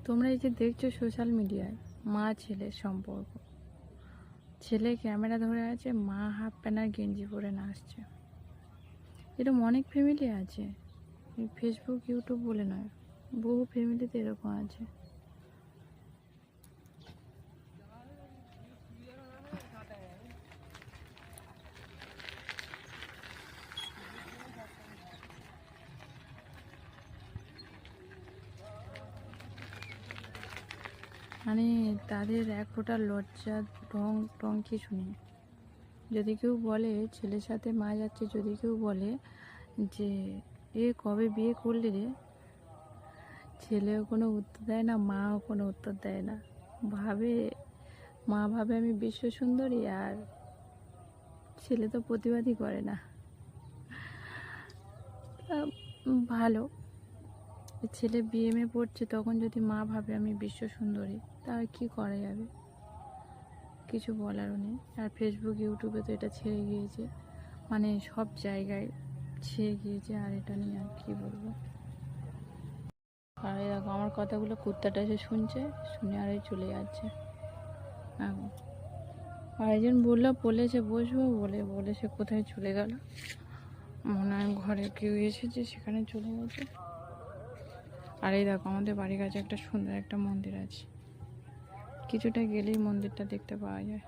তোমরা এই যে দেখছো সোশ্যাল মিডিয়ায় মা ছেলের সম্পর্ক, ছেলে ক্যামেরা ধরে আছে, মা হাফ প্যান্ট আর গেঞ্জি পরে নাচছে। এরকম অনেক ফ্যামিলি আছে, ফেসবুক ইউটিউব বলে নয়, বহু ফ্যামিলিতে এরকম আছে। মানে তাদের এক ফোঁটা লজ্জা ঢং টং কিছু নেই। যদি কেউ বলে ছেলের সাথে মা যাচ্ছে, যদি কেউ বলে যে এ কবে বিয়ে করলি রে, ছেলেও কোনো উত্তর দেয় না, মাও কোনো উত্তর দেয় না। মা ভাবে আমি বিশ্ব সুন্দরী, আর ছেলে তো প্রতিবাদই করে না। ভালো, ছেলে বিএমএ পড়ছে, তখন যদি মা ভাবে আমি বিশ্ব সুন্দরী, তাহলে কি করা যাবে? কিছু বলারও নেই। আর ফেসবুক ইউটিউবে তো এটা ছেড়ে গিয়েছে, মানে সব জায়গায় ছেড়ে গিয়েছে। আর এটা নিয়ে আর কি বলবো। আর দেখো আমার কথাগুলো কুত্তাটা এসে শুনছে, শুনে আর চলে যাচ্ছে। আর একজন বলেছে বসবো বলে সে কোথায় চলে গেল। মনে হয় ঘরে কেউ এসেছে, সেখানে চলে গেছে। আর এই দেখো আমাদের বাড়ির কাছে একটা সুন্দর একটা মন্দির আছে, কিছুটা গেলেই মন্দিরটা দেখতে পাওয়া যায়।